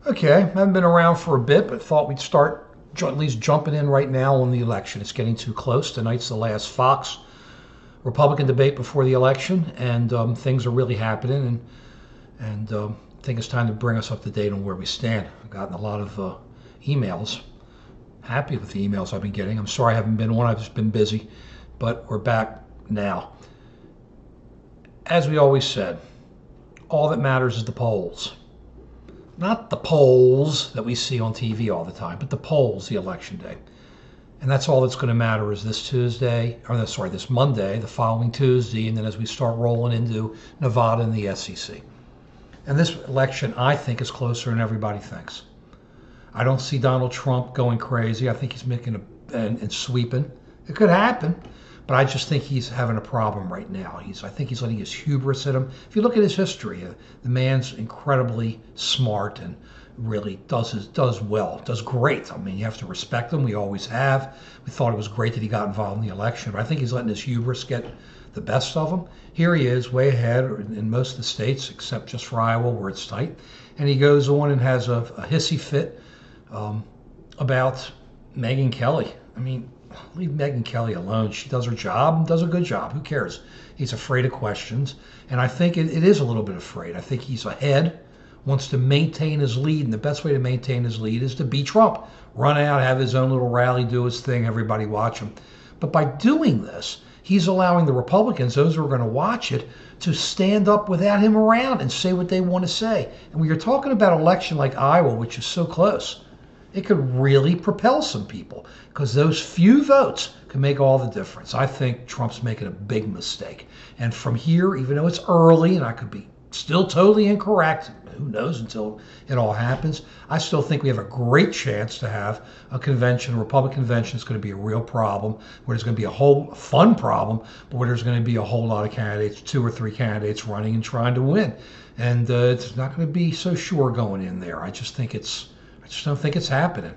Okay, I haven't been around for a bit, but thought we'd start at least jumping in right now on the election. It's getting too close. Tonight's the last Fox Republican debate before the election, and things are really happening. And I think it's time to bring us up to date on where we stand. I've gotten a lot of emails. Happy with the emails I've been getting. I'm sorry I haven't been on. I've just been busy, but we're back now. As we always said, all that matters is the polls. Not the polls that we see on TV all the time, but the polls, the election day. And that's all that's going to matter is this Tuesday, this Monday, the following Tuesday, and then as we start rolling into Nevada and the SEC. And this election, I think, is closer than everybody thinks. I don't see Donald Trump going crazy. I think he's making and sweeping. It could happen, but I just think he's having a problem right now. I think he's letting his hubris at him. If you look at his history, the man's incredibly smart and really does great. I mean, you have to respect him. We always have. We thought it was great that he got involved in the election, but I think he's letting his hubris get the best of him. Here he is, way ahead in most of the states, except just for Iowa, where it's tight. And he goes on and has a hissy fit about Megyn Kelly. I mean, leave Megyn Kelly alone. She does her job and does a good job. Who cares? He's afraid of questions. And I think it is a little bit afraid. I think he's ahead, wants to maintain his lead. And the best way to maintain his lead is to beat Trump. Run out, have his own little rally, do his thing, everybody watch him. But by doing this, he's allowing the Republicans, those who are going to watch it, to stand up without him around and say what they want to say. And when you're talking about an election like Iowa, which is so close, it could really propel some people because those few votes can make all the difference. I think Trump's making a big mistake. And from here, even though it's early and I could be still totally incorrect, who knows until it all happens, I still think we have a great chance to have a convention, a Republican convention. It's going to be a real problem where there's going to be a whole fun problem, but where there's going to be a whole lot of candidates, 2 or 3 candidates running and trying to win. And it's not going to be so sure going in there. I just don't think it's happening.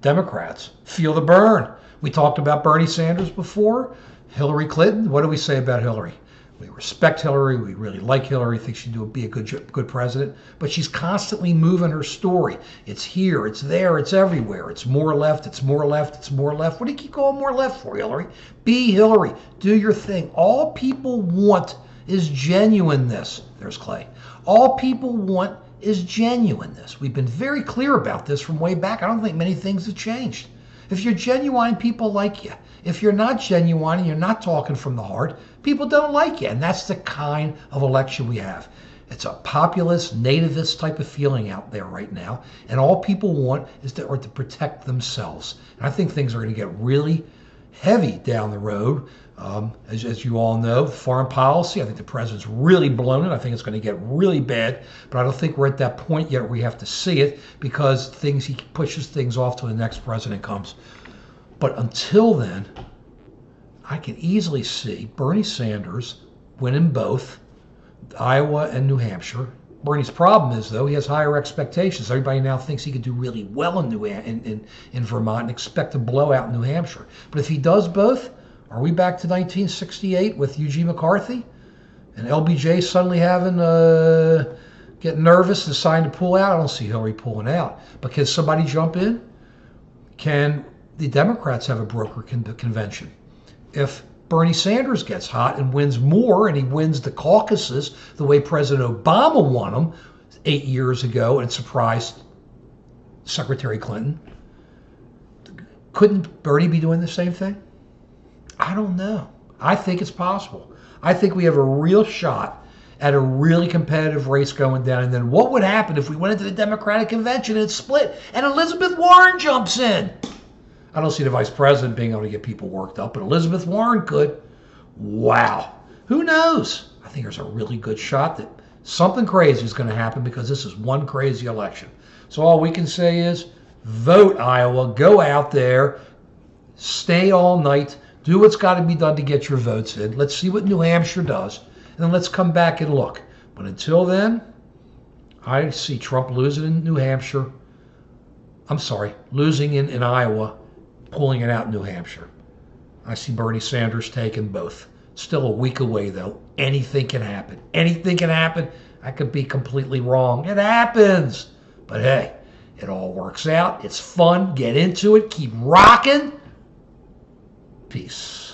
Democrats feel the burn. We talked about Bernie Sanders before. Hillary Clinton. What do we say about Hillary? We respect Hillary. We really like Hillary. Think she'd be a good president. But she's constantly moving her story. It's here. It's there. It's everywhere. It's more left. It's more left. It's more left. What do you keep going more left for, Hillary? Be Hillary. Do your thing. All people want is genuineness. There's Clay. All people want is genuineness. We've been very clear about this from way back. I don't think many things have changed. If you're genuine, people like you. If you're not genuine and you're not talking from the heart, people don't like you. And that's the kind of election we have. It's a populist, nativist type of feeling out there right now. And all people want is to protect themselves. And I think things are going to get really heavy down the road. As you all know, foreign policy, I think the president's really blown it. I think it's going to get really bad, but I don't think we're at that point yet where we have to see it because he pushes things off till the next president comes. But until then, I can easily see Bernie Sanders winning both Iowa and New Hampshire. Bernie's problem is, though, he has higher expectations. Everybody now thinks he could do really well in Vermont and expect a blowout in New Hampshire. But if he does both, are we back to 1968 with Eugene McCarthy and LBJ suddenly getting nervous and deciding to pull out? I don't see Hillary pulling out. But can somebody jump in? Can the Democrats have a broker convention? If Bernie Sanders gets hot and wins more and he wins the caucuses the way President Obama won them 8 years ago and surprised Secretary Clinton, couldn't Bernie be doing the same thing? I don't know. I think it's possible. I think we have a real shot at a really competitive race going down. And then what would happen if we went into the Democratic convention and it split and Elizabeth Warren jumps in? I don't see the vice president being able to get people worked up, but Elizabeth Warren could. Wow. Who knows? I think there's a really good shot that something crazy is going to happen because this is one crazy election. So all we can say is vote Iowa. Go out there. Stay all night. Do what's got to be done to get your votes in. Let's see what New Hampshire does. And then let's come back and look. But until then, I see Trump losing in New Hampshire. I'm sorry, losing in Iowa, pulling it out in New Hampshire. I see Bernie Sanders taking both. Still a week away, though. Anything can happen. Anything can happen. I could be completely wrong. It happens. But hey, it all works out. It's fun. Get into it. Keep rocking. Peace.